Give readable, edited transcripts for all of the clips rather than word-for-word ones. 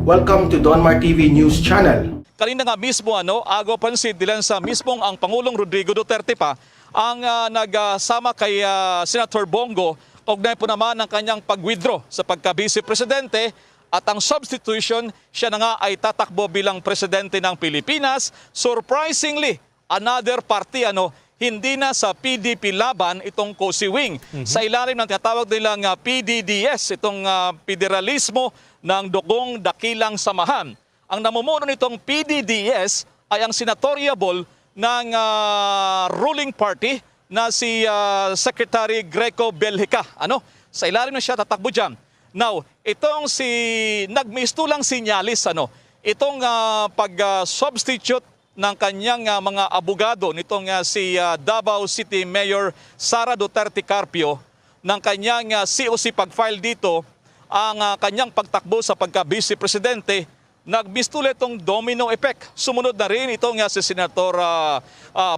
Welcome to Donmar TV News Channel. Kanina nga mismo agaw pansin dilan sa mismong ang Pangulong Rodrigo Duterte pa ang nagsama kay Senator Bongo kaugnay po naman ng kanyang pag-withdraw sa pagka-vice presidente at ang substitution siya na nga ay tatakbo bilang presidente ng Pilipinas. Surprisingly, another party hindi na sa PDP laban itong Cozy Wing. Sa ilalim ng tinatawag nilang PDDS, itong Federalismo ng Dugong Dakilang Samahan. Ang namumuno nitong PDDS ay ang senatoriable ng ruling party na si Secretary Greco Belhica. Sa ilalim na siya tatakbo dyan. Now, itong nagmistulang sinyalis, itong pag-substitute ng kanyang mga abogado nitong si Davao City Mayor Sara Duterte Carpio ng kanyang COC pag-file dito ang kanyang pagtakbo sa pagka-vice presidente, nagmistula itong domino effect. Sumunod na rin itong si Senator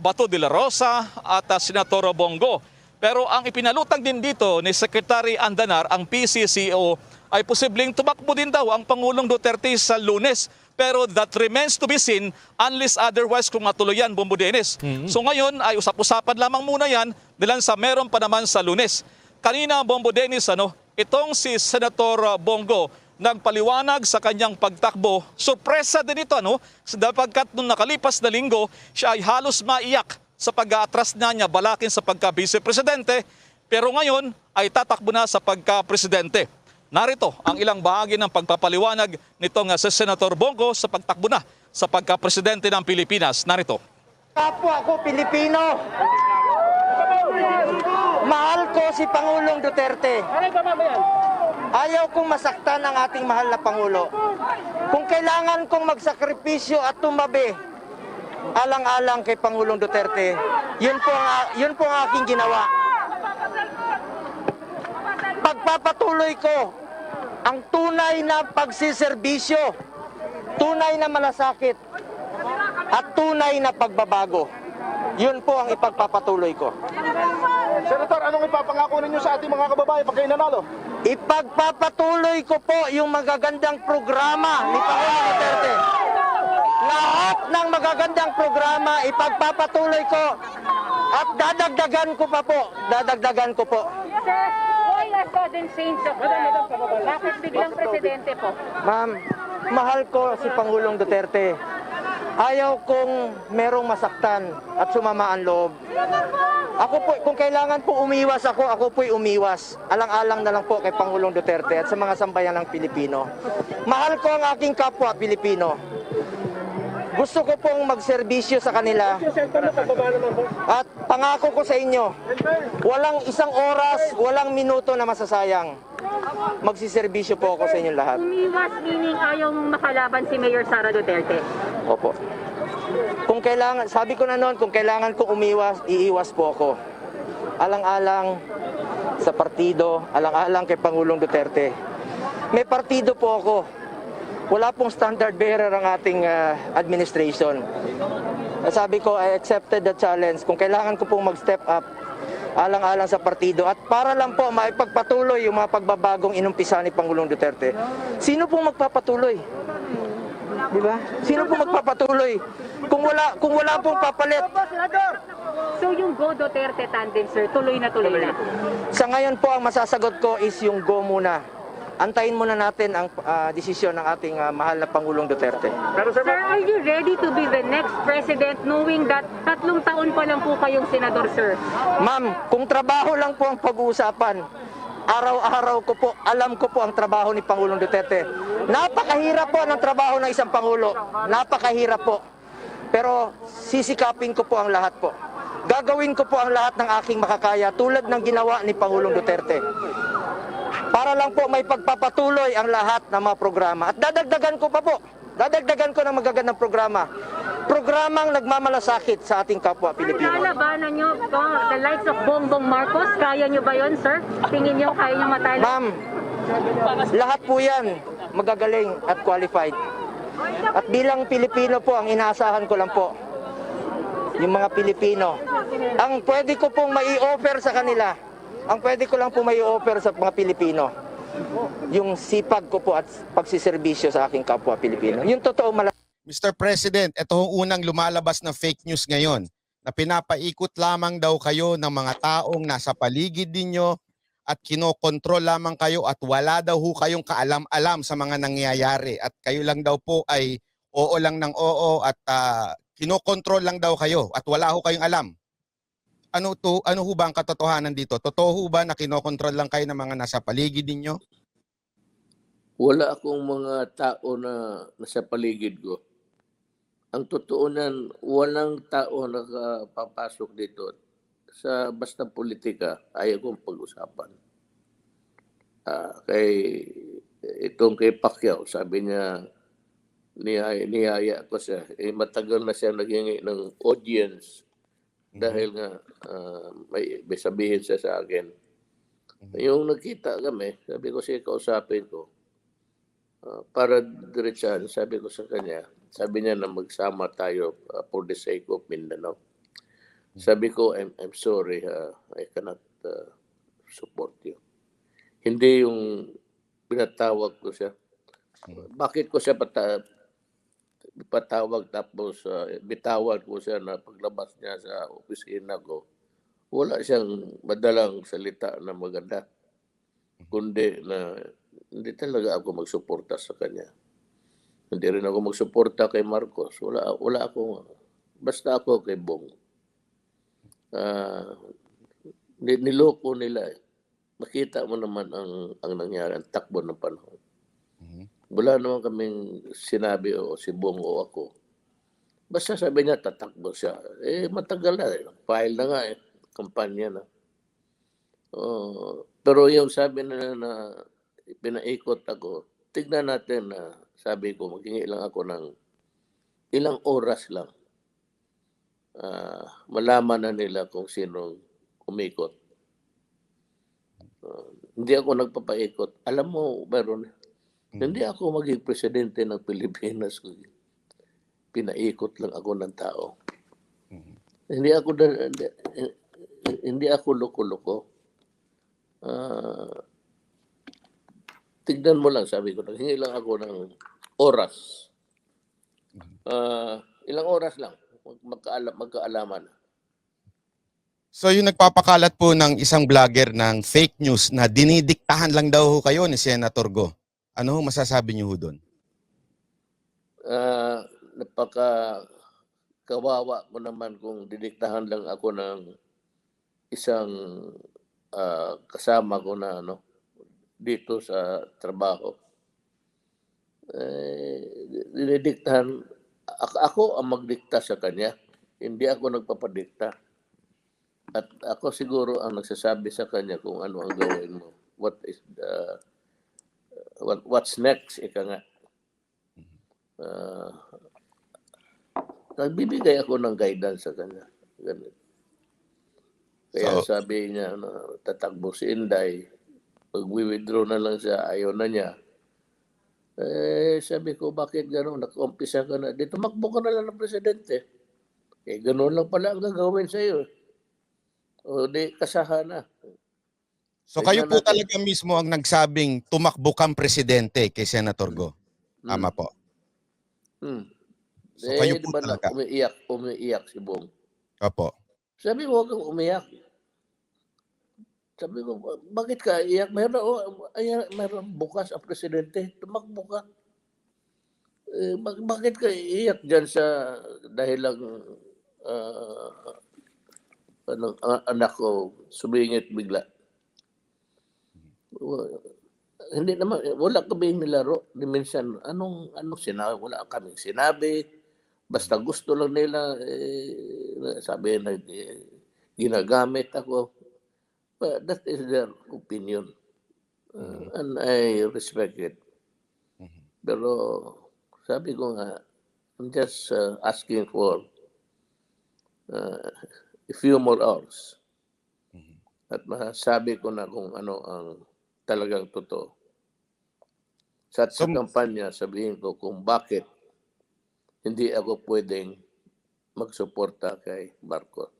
Bato de la Rosa at Senator Bongo. Pero ang ipinalutang din dito ni Secretary Andanar, ang PCCO, ay posibleng tumakbo din daw ang Pangulong Duterte sa Lunes. Pero that remains to be seen unless otherwise kung matuloy yan, Bombo Dennis. So ngayon ay usap-usapan lamang muna yan dahil sa meron pa naman sa Lunes. Kanina, Bombo Dennis, itong si Senator Bongo nagpaliwanag sa kanyang pagtakbo. Sorpresa din ito, sapagkat nung nakalipas na linggo, siya ay halos maiyak sa pag-aatras niya balakin sa pagka-vice presidente. Pero ngayon ay tatakbo na sa pagka-presidente. Narito ang ilang bahagi ng pagpapaliwanag nitong si Senator Bongo sa pagtakbo na sa pagka-presidente ng Pilipinas. Narito. Kapwa ko Pilipino. Mahal ko si Pangulong Duterte. Ayaw kong masaktan ang ating mahal na Pangulo. Kung kailangan kong magsakripisyo at tumabi, alang-alang kay Pangulong Duterte, yun po ang aking ginawa. Pagpapatuloy ko ang tunay na pagsiserbisyo, tunay na malasakit, at tunay na pagbabago. Yun po ang ipagpapatuloy ko. Senator, anong ipapangako ninyo sa ating mga kababayan pag kayo nanalo? Ipagpapatuloy ko po yung magagandang programa ni Pangulong Duterte. Lahat ng magagandang programa, ipagpapatuloy ko at dadagdagan ko pa po. Dadagdagan ko po. Sir, why a sudden change of plan? Bakit biglang presidente po? Ma'am, mahal ko si Pangulong Duterte. Ayaw kong merong masaktan at sumama ang loob. Ako po, kung kailangan po umiwas ako po'y umiwas. Alang-alang na lang po kay Pangulong Duterte at sa mga sambayan ng Pilipino. Mahal ko ang aking kapwa Pilipino. Gusto ko pong magserbisyo sa kanila. At pangako ko sa inyo, walang isang oras, walang minuto na masasayang. Magsiserbisyo po ako sa inyong lahat. Umiwas meaning ayaw mong makalaban si Mayor Sara Duterte? Opo. Kung kailangan, sabi ko na noon, kung kailangan kong umiwas, iiwas po ako. Alang-alang sa partido, alang-alang kay Pangulong Duterte. May partido po ako. Wala pong standard bearer ang ating administration. Sabi ko, I accepted the challenge. Kung kailangan ko pong mag-step up, alang-alang sa partido. At para lang po maipagpatuloy yung mga pagbabagong inumpisa ni Pangulong Duterte. Sino pong magpapatuloy? Di ba? Sino pong magpapatuloy? Kung wala pong papalit. So yung Go Duterte tandem, sir, tuloy na tuloy na? Sa ngayon po, ang masasagot ko is yung go muna. Antayin muna natin ang desisyon ng ating mahal na Pangulong Duterte. Sir, are you ready to be the next president knowing that 3 taon pa lang po kayong senador, sir? Ma'am, kung trabaho lang po ang pag-uusapan, araw-araw ko po, alam ko po ang trabaho ni Pangulong Duterte. Napakahirap po ng trabaho ng isang Pangulo. Napakahirap po. Pero sisikapin ko po ang lahat po. Gagawin ko po ang lahat ng aking makakaya tulad ng ginawa ni Pangulong Duterte. Para lang po may pagpapatuloy ang lahat ng mga programa. At dadagdagan ko pa po. Dadagdagan ko ng magagandang programa. Programang nagmamalasakit sa ating kapwa Pilipino. Lalabanan nyo the likes of Bongbong Marcos? Kaya nyo ba yun, sir? Tingin nyo kaya nyo matalo? Ma'am, lahat po yan magagaling at qualified. At bilang Pilipino po, ang inaasahan ko lang po, yung mga Pilipino. Ang pwede ko pong mai-offer sa kanila, ang pwede ko lang po mai-offer sa mga Pilipino, yung sipag ko po at pagsiservisyo sa aking kapwa Pilipino. Yung totoo Mr. President, ito ang unang lumalabas na fake news ngayon na pinapaikot lamang daw kayo ng mga taong nasa paligid ninyo at kinokontrol lamang kayo at wala daw ho kayong kaalam-alam sa mga nangyayari at kayo lang daw po ay oo lang ng oo at kinokontrol lang daw kayo at wala ho kayong alam. Ano ho ba ang katotohanan dito? Totoo ho ba na kinokontrol lang kayo ng mga nasa paligid ninyo? Wala akong mga tao na nasa paligid ko. Ang totoo niyan, walang tao nakapapasok dito sa basta politika, ayaw kong pag-usapan. Kay Pacquiao, sabi niya, niyaya ko siya. Matagal na siya naghingi ng audience dahil nga may sabihin siya sa akin. Yung nagkita kami, sabi ko siya, kausapin ko. Para diretsahan, sabi ko sa kanya, sabi niya na magsama tayo for the sake of Mindanao. Sabi ko, I'm sorry, I cannot support you. Hindi yung pinatawag ko siya. Bakit ko siya patawag tapos bitawan ko siya na paglabas niya sa opisina ko? Wala siyang madalang salita na maganda. Kundi na hindi talaga ako magsuporta sa kanya. Hindi rin ako magsuporta kay Marcos. Wala ako. Basta ako kay Bong. Niloko nila. Makita mo naman ang nangyari, ang takbo ng panahon. Wala naman kaming sinabi o si Bong o ako. Basta sabi niya, tatakbo siya. Matagal na. File na nga kampanya na. Pero yung sabi na pinaikot ako, tignan natin na sabi ko, maghingi lang ako ng ilang oras lang. Malaman na nila kung sinong umikot. Hindi ako nagpapaikot. Alam mo, Baron, hindi ako maging presidente ng Pilipinas. Pinaikot lang ako ng tao. Hindi ako loko-loko. Tignan mo lang, sabi ko, naghingi lang ako ng oras. Ilang oras lang, magkaalaman. So yung nagpapakalat po ng isang vlogger ng fake news na dinidiktahan lang daw ho kayo ni Senator Go. Ano ho masasabi niyo ho doon? Kawawa ko naman kung didiktahan lang ako ng isang kasama ko na dito sa trabaho. Dinidiktahan, ako ang magdikta sa kanya. Hindi ako nagpapadikta. At ako siguro ang nagsasabi sa kanya kung ano ang gawin mo. What's next, ika nga. Nagbibigay ako ng guidance sa kanya. Ganun. Kaya sabi niya, tatakbo si Inday, pag-withdraw na lang siya, ayaw na niya. Sabi ko, bakit gano'n? Nag-umpisa ka na. Dito, makbo ka na lang ng presidente. Gano'n lang pala ang gagawin sa iyo. O di, kasahan na. So kayo po talaga mismo ang nagsabing tumakbo kang presidente kay Senator Go. Tama po. So kayo po talaga. Umiiyak si Bong. Opo. Sabi ko, huwag kang umiyak. Sabi ko, bakit ka iyak? Mayroon bukas ang presidente. Tumakbo ka. Bakit ka iyak dyan sa dahil lang anak ko sumingit bigla? Hindi naman, wala kami nilaro. Minsan, anong sinabi? Wala kaming sinabi. Basta gusto lang nila, sabi na ginagamit ako. But that is their opinion. And I respect it. Pero sabi ko nga, I'm just asking for a few more hours. At masasabi ko na kung ano ang talagang totoo. Sa kampanya, sabihin ko kung bakit hindi ako pwedeng magsuporta kay Marcos.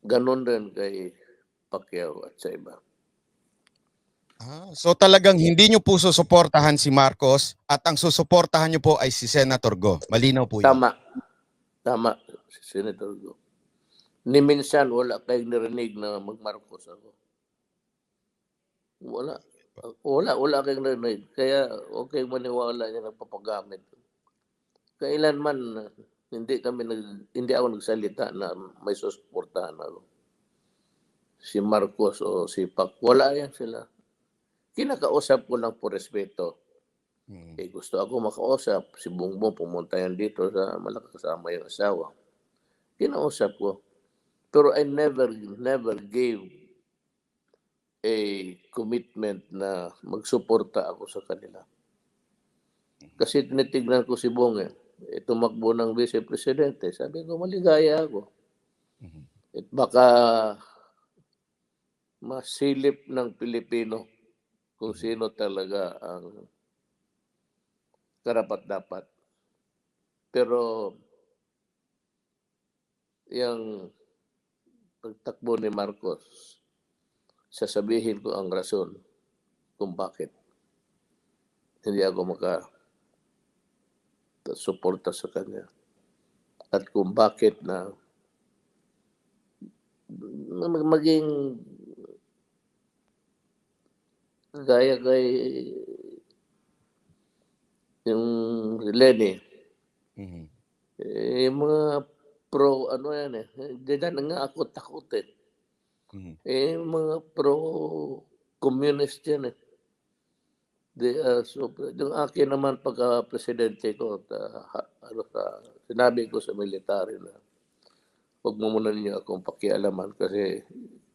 Ganon rin kay Pacquiao at sa iba. So talagang hindi nyo po susuportahan si Marcos at ang susuportahan nyo po ay si Senator Go. Malinaw po yun. Tama. Tama, Senator Go. Ni minsan wala kayong narinig na mag-Marcos ako. Wala. Wala kayong narinig. Kaya okay maniwala niya nagpapagamit. Kailanman hindi ako nagsalita na may susuportahan ako. Si Marcos o si Pac, wala yan sila. Kinakausap ko lang po respeto. Gusto ako makausap. Si Bongbong pumunta yan dito sa Malacca kasama yung asawa. Kinausap ko. Pero I never gave a commitment na magsuporta ako sa kanila. Kasi tinitignan ko si Bong tumakbo ng Vice Presidente. Sabi ko, maligaya ako. At baka masilip ng Pilipino kung sino talaga ang karapat-dapat. Pero yung pagtakbo ni Marcos, sasabihin ko ang rason kung bakit hindi ako suporta sa kanya. At kung bakit na maging gaya kay yung Lenny, yung mga pro diyan nga ako takot mga pro communist yan They are yung akin naman pagka-presidente ko, sinabi ko sa military na huwag mo muna ninyo akong pakialaman kasi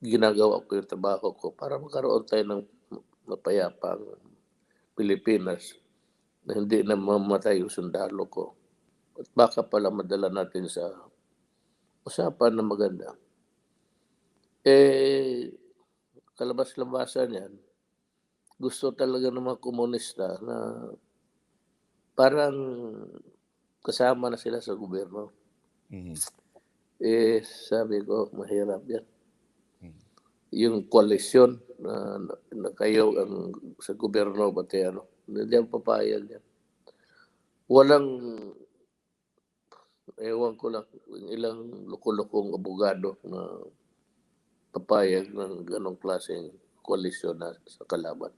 ginagawa ko yung trabaho ko para magkaroon tayo ng mapayapang Pilipinas na hindi na mamatay yung sundalo ko. At baka pala madala natin sa usapan na maganda. Kalabas-labasan yan. Gusto talaga ng mga komunista na parang kasama na sila sa gobyerno. Sabi ko, mahirap yan. Yung koalisyon na kayo ang sa gobyerno, pati hindi ang papayag yan. Walang, ewan ko lang, ilang lukulukong abogado na papayag ng ganong klaseng koalisyon na sa kalaban.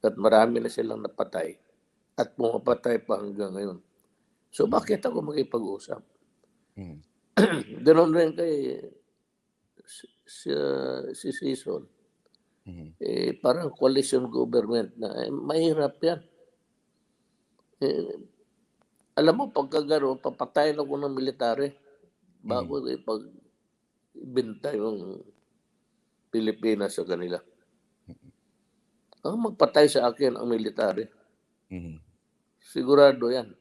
At marami na silang napatay at pumapatay pa hanggang ngayon. So bakit ako makipag-usap? Ganon rin kay si Season. Parang coalition government na mahirap yan. Alam mo, pagka gano'n, papatayin ako ng military bago ipag-ibenta yung Pilipinas sa kanila. Ang magpatay sa akin ang military. Sigurado yan.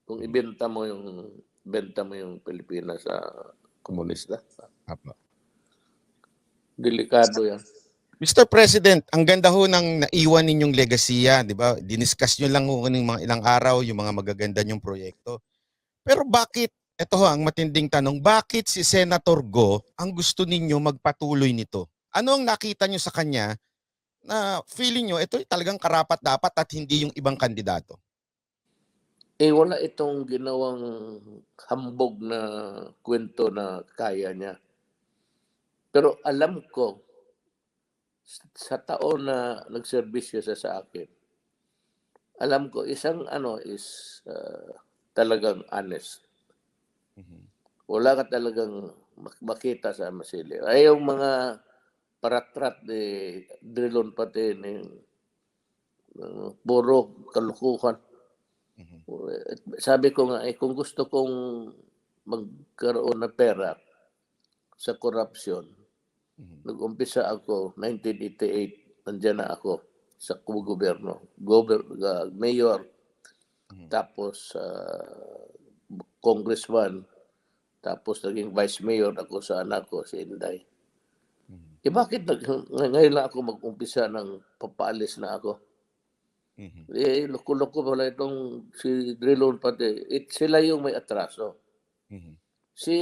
Kung ibenta mo yung Pilipinas sa komunista. Delikado yan. Mr. President, ang ganda ho ng naiwan ninyong legasiya, di ba? Diniscuss nyo lang ho ng mga ilang araw yung mga magaganda nyong proyekto. Pero bakit, ito ho ang matinding tanong, bakit si Senator Go ang gusto ninyo magpatuloy nito? Ano ang nakita nyo sa kanya na feeling nyo, ito talagang karapat-dapat at hindi yung ibang kandidato? Wala itong ginawang hambog na kwento na kaya niya. Pero alam ko, sa taon na nagserbisyo siya sa akin, alam ko, isang is talagang honest. Wala ka talagang makita sa masili. Ay yung mga paratrat drilon pati puro kalukuhan. Sabi ko nga, kung gusto kong magkaroon ng pera sa korupsyon, nag-umpisa ako, 1988, nandiyan na ako sa gobyerno, mayor, tapos congressman, tapos naging vice mayor ako sa anak ko, si Inday. Bakit ngayon lang ako mag-umpisa ng papaalis na ako? Loko-loko pala itong si Drilon pati. Sila yung may atraso. Si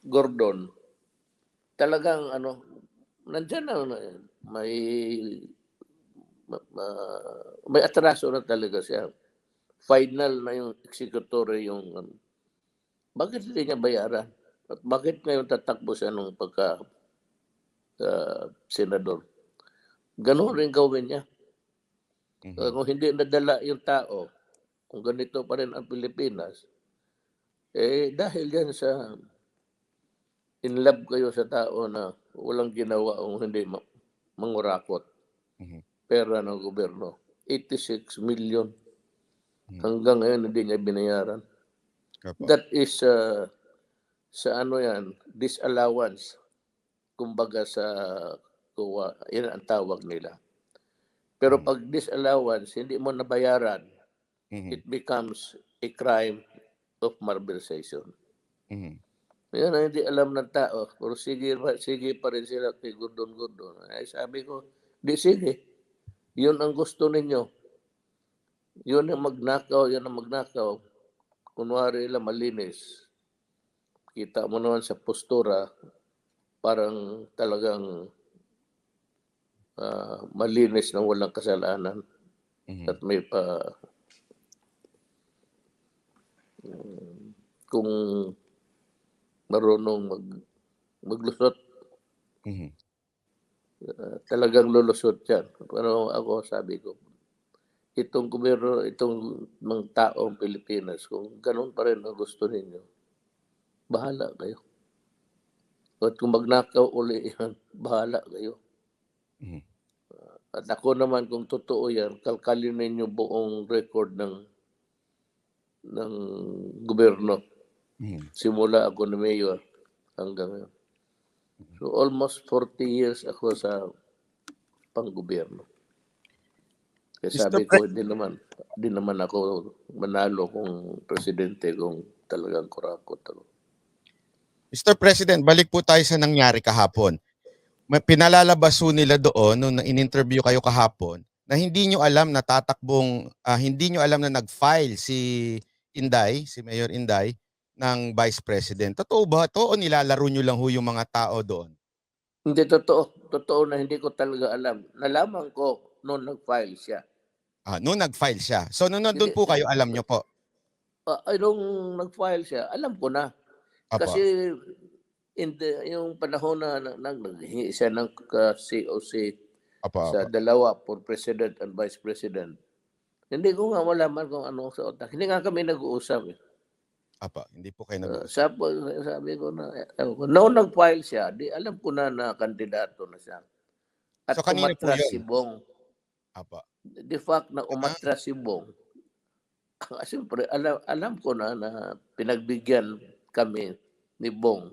Gordon, talagang nandiyan na may may atraso na talaga siya. Final na yung executory yung bakit hindi niya bayaran? At bakit ngayon tatakbo siya nung pagka senador? Ganon rin gawin niya. Kung hindi nadala yung tao, kung ganito pa rin ang Pilipinas, dahil yan sa in love kayo sa tao na walang ginawa o hindi mangurakot. Pera ng gobyerno. 86 million. Hanggang ngayon hindi niya binayaran. That is sa disallowance. Kumbaga sa kuwa, yan ang tawag nila. Pero pag disallowance, hindi mo nabayaran, it becomes a crime of malversation. Yan ang hindi alam ng tao. Pero sige pa rin sila kay Gordon. Ay sabi ko, di sige. Yun ang gusto ninyo. Yun ang magnakaw. Kunwari lang malinis. Kita mo naman sa postura, parang talagang malinis na walang kasalanan. At may kung marunong maglusot, talagang lulusot yan. Pero ako sabi ko, itong gobyerno, itong mga taong Pilipinas, kung ganun pa rin ang gusto ninyo, bahala kayo. At kung magnakaw uli yan, bahala kayo. At ako naman, kung totoo yan, kalkalin ninyo buong record ng gobyerno. Simula ako na mayor hanggang ngayon. So almost 40 years ako sa panggobyerno. Kaya sabi ko, hindi naman ako manalo kung presidente kung talagang kurakot ako. Mr. President, balik po tayo sa nangyari kahapon. Pinalalabas po nila doon nung in-interview kayo kahapon na hindi nyo alam na hindi nyo alam na nag-file si Mayor Inday ng Vice President. Totoo ba ito o nilalaro nyo lang ho yung mga tao doon? Hindi totoo. Totoo na hindi ko talaga alam. Nalaman ko noon nag-file siya. Noon nag-file siya. So nung nandun po kayo, alam nyo po? Nung nag-file siya, alam ko na. Apo. Kasi yung panahon na naghingi siya ng COC sa dalawa for President and Vice President, hindi ko nga malaman kung ano sa utak. Hindi nga kami nag-uusap. Hindi po kayo nag-uusap. Sabi ko na, noong nag-file siya, alam ko na kandidato na siya. At So, kanino po umatras yun? si Bong. The fact na umatras si Bong, siyempre, alam ko na pinagbigyan kami ni Bong.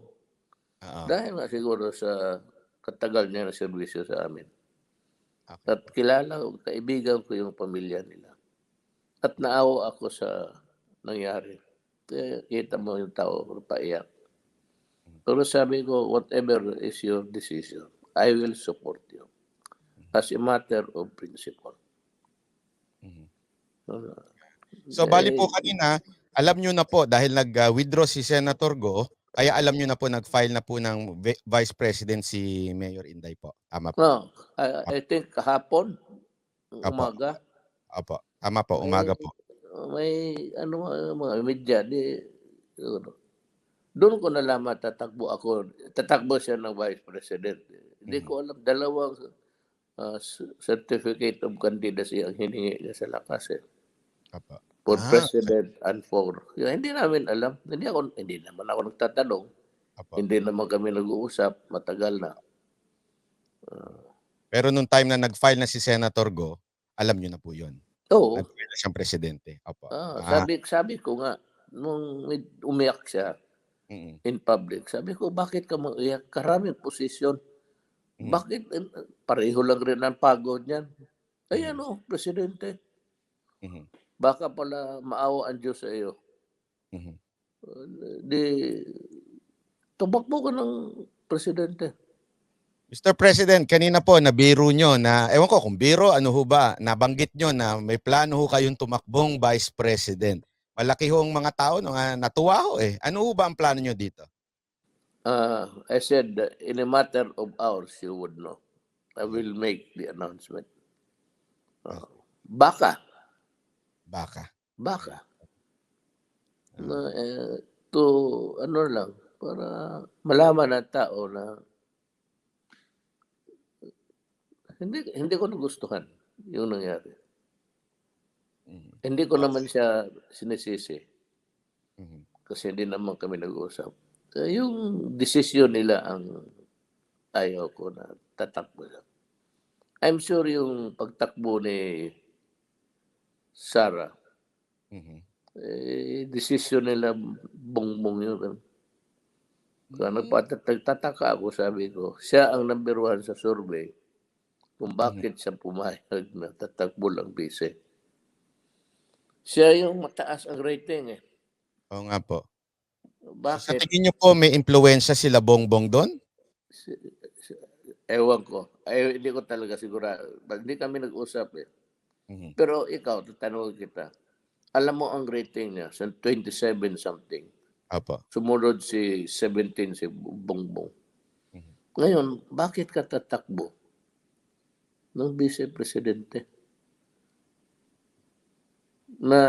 Dahil nga siguro sa katagal niya na serbisyo sa amin. At kilala ko, kaibigan ko yung pamilya nila. At naawa ako sa nangyari. Kita mo yung tao, paiyak. Pero sabi ko, whatever is your decision, I will support you. As a matter of principle. So bali po kanina, alam nyo na po dahil nag-withdraw si Senator Go, kaya alam nyo na po nag-file na po ng Vice President si Mayor Inday po. Tama po? No, I think kahapon, umaga. Tama po, umaga po. May mga media, doon ko nalaman tatakbo siya ng Vice President. Hindi ko alam, dalawang certificate of candidacy ang hiningi niya sa lakas for President and for hindi namin alam. Hindi naman ako nagtatanong. Hindi naman kami nag-uusap, matagal na. Pero nung time na nag-file na si Senator Go, alam nyo na po yun. Oo. Nag-file na siyang presidente. Sabi ko nga, nung umiyak siya in public, sabi ko, bakit ka umiyak? Karaming posisyon. Bakit? Pareho lang rin ang pagod niyan. Ayan presidente. Baka pala maawa ang Diyos sa iyo. Tumakbo ka ng presidente. Mr. President, kanina po nabiro nyo na, ewan ko kung biro, ano ho ba, nabanggit nyo na may plano ho kayong tumakbong Vice President. Malaki hong mga tao natuwa ho eh. Ano ho ba ang plano nyo dito? I said that in a matter of hours, you would know. I will make the announcement. Baka. Baka. Na, to ano lang, para malaman ng tao na hindi ko nagustuhan yung nangyari. Hindi ko naman siya sinisisi kasi hindi naman kami nag-uusap. Yung desisyon nila ang ayaw ko na tatakbo siya. I'm sure yung pagtakbo ni Sarah, desisyon nila bongbong yun. Kaya nagtataka ako, sabi ko, siya ang number 1 sa survey kung bakit siya pumayag na tatakbo lang bise. Siya yung mataas ang rating eh. Oo nga po. Sa Bakit? tingin niyo po may impluwensya sila Bongbong doon? Ewan ko. Ay, hindi ko talaga sigurado. Hindi kami nag-usap eh. Pero ikaw, tatanungin kita. Alam mo ang rating niya, sa 27 something. Apo. Sumunod si 17 si Bongbong. Ngayon, bakit ka tatakbo ng vice-presidente? Na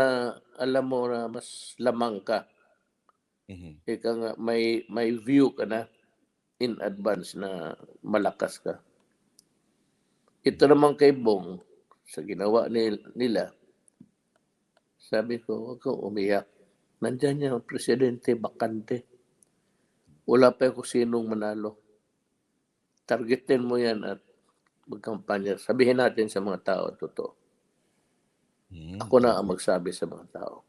alam mo na mas lamang ka. Ika nga, may view ka na in advance na malakas ka. Ito naman kay Bong, sa ginawa nila, sabi ko, huwag kang umiyak. Nandyan yung presidente, bakante. Wala pa kung sinong manalo. Targetin mo yan at magkampanya. Sabihin natin sa mga tao, totoo. Ako na ang magsabi sa mga tao.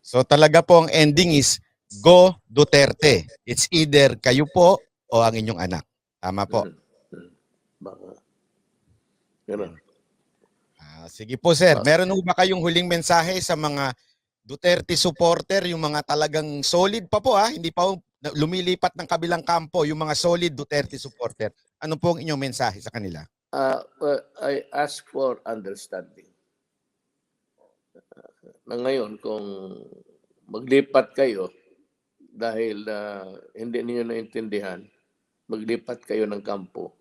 So talaga po ang ending is Go Duterte. It's either kayo po o ang inyong anak. Tama po. Baka. Ganun. Sige po sir, meron ho ba kayong huling mensahe sa mga Duterte supporter, yung mga talagang solid pa po hindi pa lumilipat ng kabilang kampo, yung mga solid Duterte supporter. Ano po ang inyong mensahe sa kanila? I ask for understanding. Na ngayon, kung maglipat kayo dahil hindi niyo naintindihan, maglipat kayo ng kampo,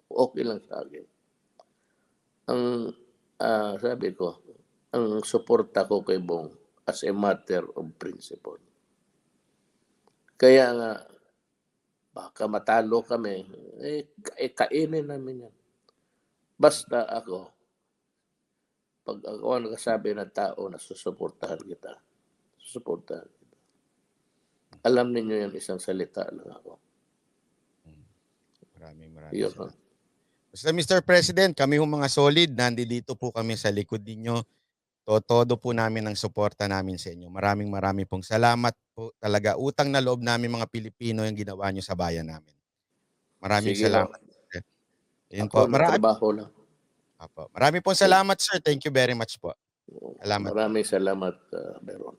okay lang sa akin. Ang sabi ko, ang suporta ko kay Bong as a matter of principle. Kaya nga, baka matalo kami, kainin namin yan. Basta ako, pag ako ang nakasabi ng tao na susuportahan kita. Alam ninyo yan, isang salita lang ako. Maraming Yun. salamat. Basta Mr. President, kami yung mga solid, nandito po kami sa likod ninyo. Todo po namin ang suporta namin sa inyo. Maraming pong salamat po talaga. Utang na loob namin mga Pilipino yung ginawa nyo sa bayan namin. Maraming Sige, salamat. Yun ako po. trabaho lang. Maraming pong salamat sir. Thank you very much po. Salamat. Maraming salamat, Beron.